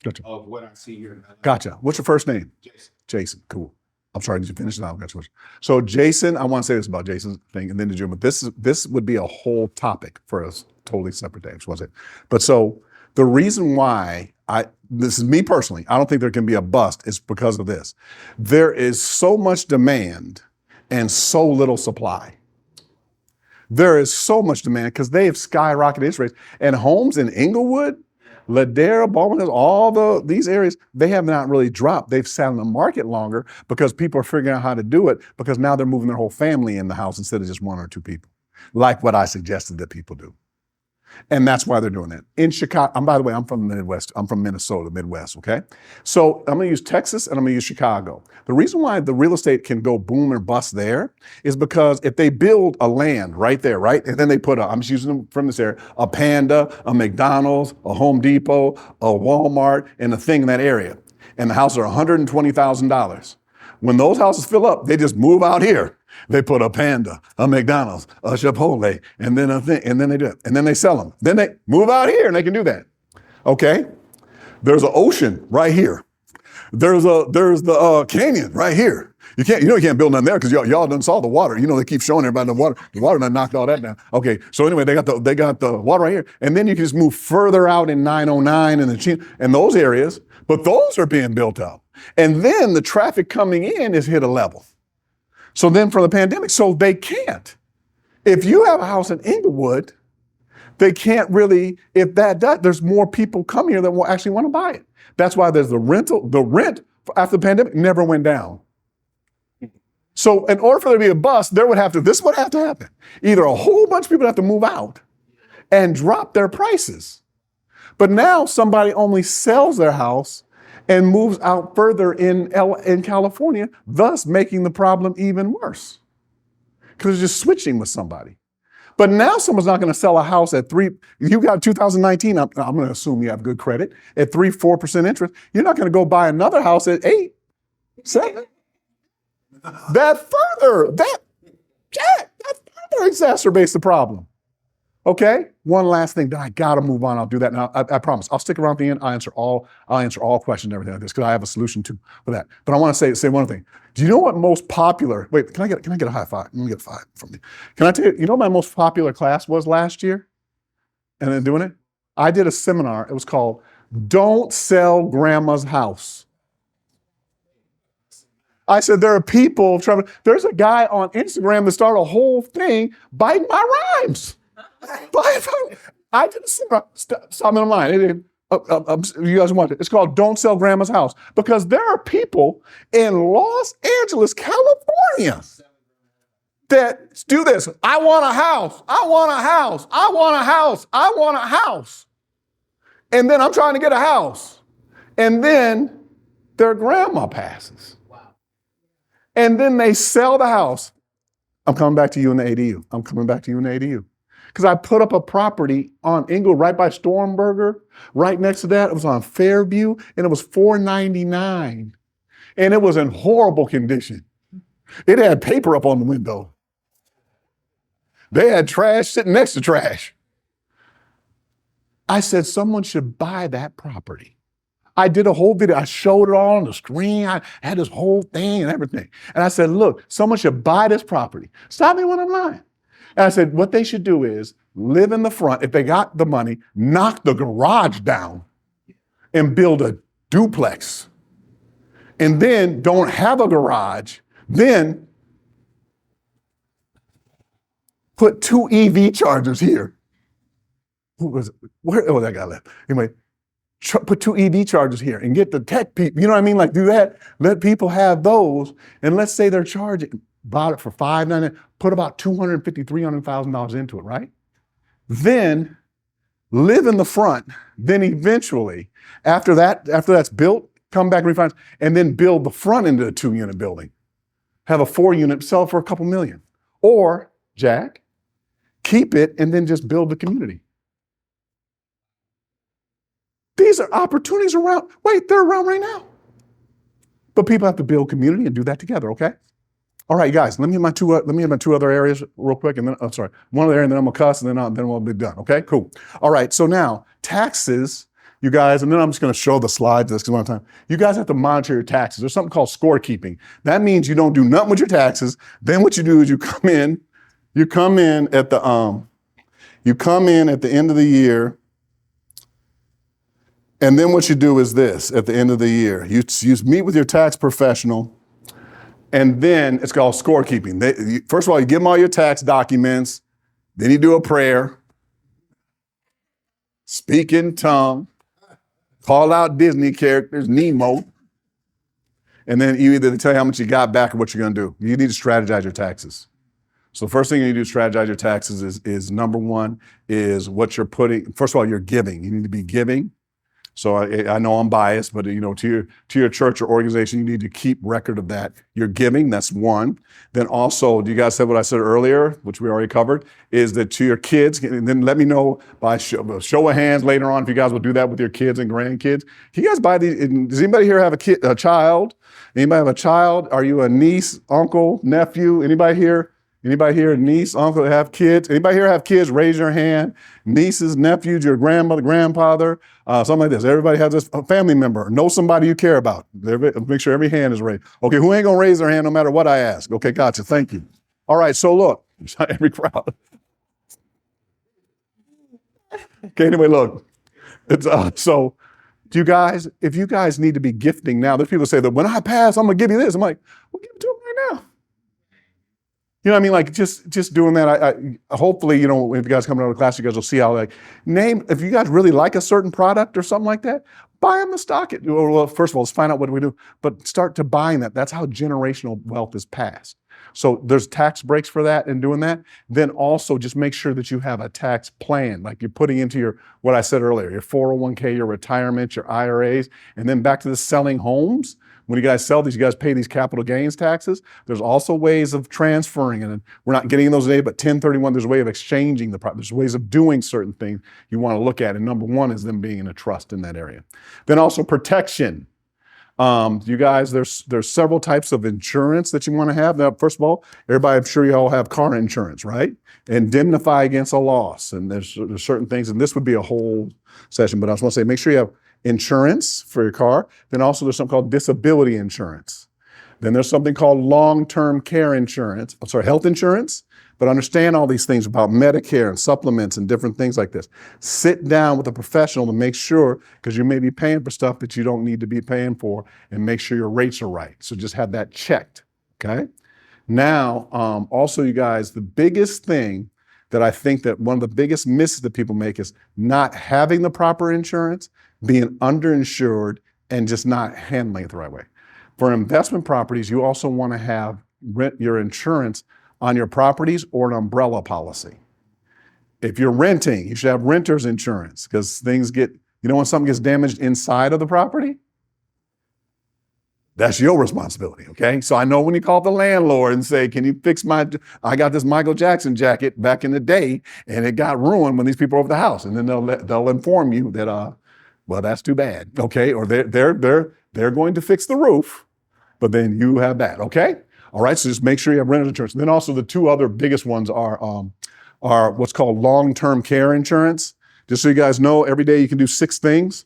Gotcha. of what I see here in LA. Gotcha. What's your first name? Jason. Jason. Cool. I'm sorry, did you finish it? I've got your question. So Jason, I want to say this about Jason's thing, and then did you, but this would be a whole topic for a totally separate day, was it? But so the reason why this is me personally, I don't think there can be a bust, is because of this. There is so much demand and so little supply. There is so much demand because they have skyrocketed interest rates. And homes in Inglewood, Ladera, Baldwin Hills, all these areas, they have not really dropped. They've sat on the market longer because people are figuring out how to do it, because now they're moving their whole family in the house instead of just 1 or 2 people, like what I suggested that people do. And that's why they're doing that. In Chicago, by the way, I'm from the Midwest. I'm from Minnesota, Midwest, okay? So I'm gonna use Texas and I'm gonna use Chicago. The reason why the real estate can go boom or bust there is because if they build a land right there, right? And then they put I'm just using them from this area, a Panda, a McDonald's, a Home Depot, a Walmart, and a thing in that area. And the houses are $120,000. When those houses fill up, they just move out here. They put a Panda, a McDonald's, a Chipotle, and then a thing, and then they do it. And then they sell them. Then they move out here and they can do that. Okay? There's an ocean right here. There's the canyon right here. You can't build nothing there because y'all done saw the water. They keep showing everybody the water. The water done knocked all that down. Okay, so anyway, they got the water right here. And then you can just move further out in 909 and those areas, but those are being built out. And then the traffic coming in is hit a level. So then for the pandemic, so they can't. If you have a house in Inglewood, they can't really, there's more people come here that will actually want to buy it. That's why there's the rent after the pandemic never went down. So in order for there to be a bust, this would have to happen. Either a whole bunch of people have to move out and drop their prices. But now somebody only sells their house and moves out further in California, thus making the problem even worse. Because it's just switching with somebody. But now someone's not going to sell a house at you got 2019, I'm going to assume you have good credit, at 4% interest. You're not going to go buy another house at 8, 7. That further exacerbates the problem. Okay, one last thing, then I gotta move on. I'll do that now. I promise. I'll stick around at the end. I'll answer all questions and everything like this because I have a solution for that. But I want to say one thing. Do you know what most popular? Wait, can I get a high five? Let me get a 5 from you. Can I tell you? You know what my most popular class was last year? And then doing it, I did a seminar. It was called "Don't Sell Grandma's House." I said there are people trying. There's a guy on Instagram that started a whole thing biting my rhymes. I did a seminar. Stop me online. You guys want it? It's called "Don't Sell Grandma's House" because there are people in Los Angeles, California, that do this. I want a house. I want a house. I want a house. I want a house. And then I'm trying to get a house, and then their grandma passes. And then they sell the house. I'm coming back to you in the ADU. I'm coming back to you in the ADU. Because I put up a property on Inglewood right by Stormberger. Right next to that, it was on Fairview, and it was $499. And it was in horrible condition. It had paper up on the window. They had trash sitting next to trash. I said someone should buy that property. I did a whole video. I showed it all on the screen. I had this whole thing and everything. And I said, look, someone should buy this property. Stop me when I'm lying. And I said, what they should do is live in the front. If they got the money, knock the garage down and build a duplex. And then don't have a garage. Then put 2 EV chargers here. Who was it? Oh, that guy left. Anyway, put 2 EV chargers here and get the tech people. You know what I mean? Like do that. Let people have those. And let's say they're charging, bought it for $599, put about $250,000, $300,000 into it, right? Then live in the front. Then eventually, after that's built, come back and refinance, and then build the front into a 2-unit building. Have a 4-unit, sell it for a couple million. Or, Jack, keep it and then just build the community. These are opportunities around. Wait, they're around right now. But people have to build community and do that together, okay? All right, guys, let me hit my two other areas real quick, and then, I'm sorry, one other area, and then I'm gonna cuss, and then we'll be done, okay? Cool. All right, so now, taxes, you guys, and then I'm just gonna show the slides this because one time. You guys have to monitor your taxes. There's something called scorekeeping. That means you don't do nothing with your taxes. Then what you do is you come in at the end of the year. And then what you do is this, at the end of the year, you meet with your tax professional, and then it's called scorekeeping. First of all, you give them all your tax documents, then you do a prayer, speak in tongue, call out Disney characters, Nemo, and then you either tell you how much you got back or what you're gonna do. You need to strategize your taxes. So the first thing you need to do to strategize your taxes is number one, is what you're putting, first of all, you're giving. You need to be giving. So I know I'm biased, but to your church or organization, you need to keep record of that. You're giving, that's one. Then also, you guys said what I said earlier, which we already covered, is that to your kids, and then let me know by show of hands later on if you guys will do that with your kids and grandkids. Can you guys buy these? Does anybody here have a child? Anybody have a child? Are you a niece, uncle, nephew? Anybody here? Niece, uncle, have kids? Anybody here have kids? Raise your hand. Nieces, nephews, your grandmother, grandfather, something like this. Everybody has this family member. Know somebody you care about. Make sure every hand is raised. Okay, who ain't gonna raise their hand no matter what I ask? Okay, gotcha, thank you. All right, so look, every crowd. Okay, anyway, look. It's so if you guys need to be gifting now, there's people say that when I pass, I'm gonna give you this. I'm like, well, give it to them right now. You know what I mean? Like just doing that. I hopefully, if you guys come to the class, you guys will see how if you guys really like a certain product or something like that, buy them the stock. Well, first of all, let's find out what do we do, but start to buying that. That's how generational wealth is passed. So there's tax breaks for that and doing that. Then also just make sure that you have a tax plan, like you're putting into what I said earlier, your 401k, your retirement, your IRAs, and then back to the selling homes. when you guys sell these, you guys pay these capital gains taxes. There's also ways of transferring, and we're not getting those today, but 1031, there's a way of exchanging the property. There's ways of doing certain things you want to look at. And number one is them being in a trust in that area. Then also protection. You guys, there's several types of insurance that you want to have. Now, first of all, everybody, I'm sure you all have car insurance, right? Indemnify against a loss. And there's certain things, and this would be a whole session, but I just want to say, make sure you have insurance for your car. Then also there's something called disability insurance. Then there's something called long-term care insurance, health insurance. But understand all these things about Medicare and supplements and different things like this. Sit down with a professional to make sure, because you may be paying for stuff that you don't need to be paying for, and make sure your rates are right. So just have that checked, okay? Now, also you guys, the biggest thing that I think that one of the biggest misses that people make is not having the proper insurance, being underinsured, and just not handling it the right way. For investment properties, you also want to have your insurance on your properties or an umbrella policy. If you're renting, you should have renter's insurance, because things get, when something gets damaged inside of the property, that's your responsibility, okay? So I know when you call the landlord and say, can you fix I got this Michael Jackson jacket back in the day and it got ruined when these people were over the house. And then they'll inform you that, well, that's too bad, okay? Or they're going to fix the roof, but then you have that, okay? All right, so just make sure you have renter's insurance. And then also the two other biggest ones are what's called long-term care insurance. Just so you guys know, every day you can do 6 things.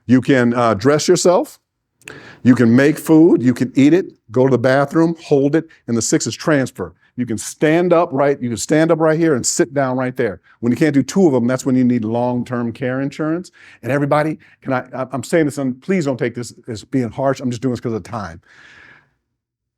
You can dress yourself, you can make food, you can eat it, go to the bathroom, hold it, and the 6 is transfer. You can stand up right here and sit down right there. When you can't do 2 of them, that's when you need long-term care insurance. And everybody, I'm saying this, and please don't take this as being harsh, I'm just doing this because of time.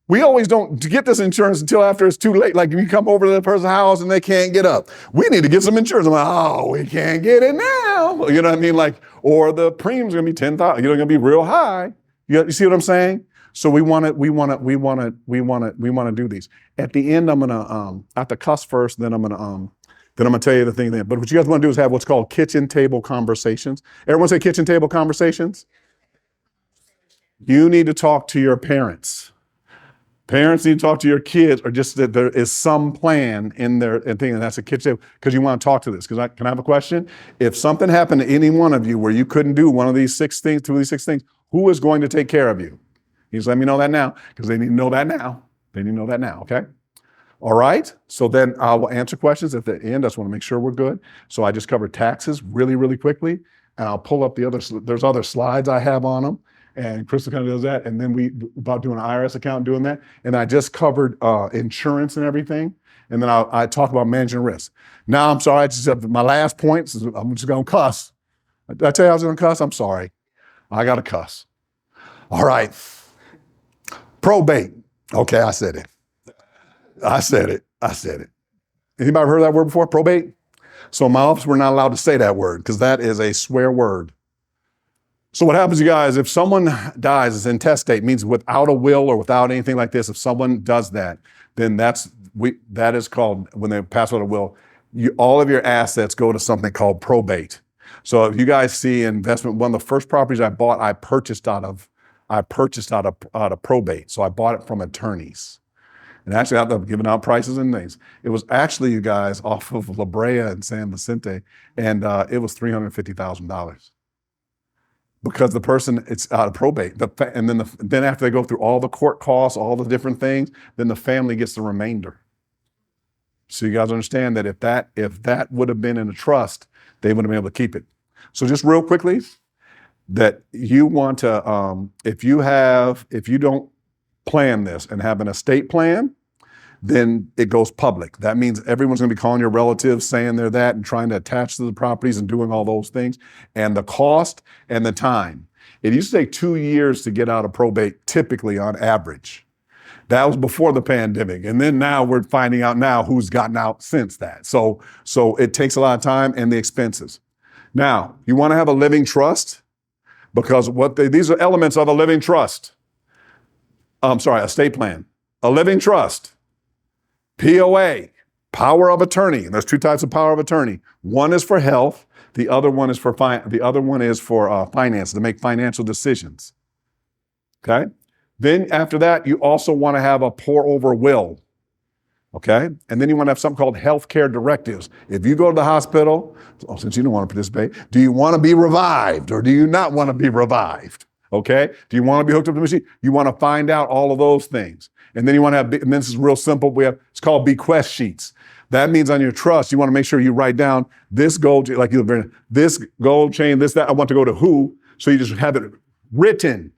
We always don't get this insurance until after it's too late. Like you come over to the person's house and they can't get up. We need to get some insurance. I'm like, oh, we can't get it now. You know what I mean? Like, or the premium's gonna be $10,000. You're gonna be real high. You see what I'm saying? So we want to do these. At the end, I'm gonna I have to cuss first, then I'm gonna tell you the thing then. But what you guys want to do is have what's called kitchen table conversations. Everyone say kitchen table conversations. You need to talk to your parents. Parents need to talk to your kids, or just that there is some plan in their thing, and that's a kitchen table, because you want to talk to this. Can I have a question? If something happened to any one of you where you couldn't do one of these 6 things, 2 of these 6 things, who is going to take care of you? You just let me know that now, because they need to know that now. They need to know that now, okay? All right, so then I will answer questions at the end. I just want to make sure we're good. So I just covered taxes really, really quickly, and I'll pull up there's other slides I have on them. And Crystal kind of does that. And then we about doing an IRS account, doing that. And I just covered insurance and everything. And then I talk about managing risk. Now, I'm sorry, my last point, I'm just going to cuss. Did I tell you I was going to cuss? I'm sorry. I got to cuss. All right. Probate. Okay, I said it. Anybody heard that word before? Probate? So in my office, we're not allowed to say that word because that is a swear word. So what happens, you guys, if someone dies, it's intestate, means without a will or without anything like this, if someone does that, then that is called, when they pass out a will, all of your assets go to something called probate. So if you guys see investment, one of the first properties I bought, I purchased out of probate. So I bought it from attorneys. And actually, I've given out prices and things. It was actually, you guys, off of La Brea and San Vicente, and it was $350,000. Because the person, it's out of probate. And then after they go through all the court costs, all the different things, then the family gets the remainder. So you guys understand that if that would have been in a trust, they would have been able to keep it. So just real quickly, that you want to, if you don't plan this and have an estate plan, then it goes public. That means everyone's going to be calling your relatives, saying they're that, and trying to attach to the properties and doing all those things. And the cost and the time. It used to take 2 years to get out of probate, typically on average. That was before the pandemic. And then now we're finding out now who's gotten out since that. So it takes a lot of time and the expenses. Now, you want to have a living trust, because these are elements of a living trust. Estate plan. A living trust. POA, power of attorney. And there's 2 types of power of attorney. One is for health. The other one is for finance, to make financial decisions. Okay? Then after that, you also want to have a pour over will. Okay? And then you want to have something called healthcare directives. If you go to the hospital, since you don't want to participate, do you want to be revived or do you not want to be revived? Okay? Do you want to be hooked up to the machine? You want to find out all of those things. And then you want to have, and this is real simple. It's called bequest sheets. That means on your trust, you want to make sure you write down this gold, like this gold chain, this, that, I want to go to who. So you just have it written.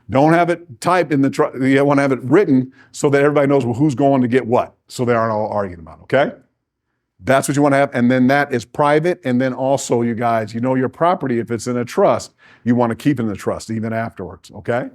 Don't have it typed in the trust. You want to have it written so that everybody knows who's going to get what. So they aren't all arguing about it, okay? That's what you want to have. And then that is private. And then also, you guys, you know your property, if it's in a trust, you want to keep it in the trust even afterwards, okay?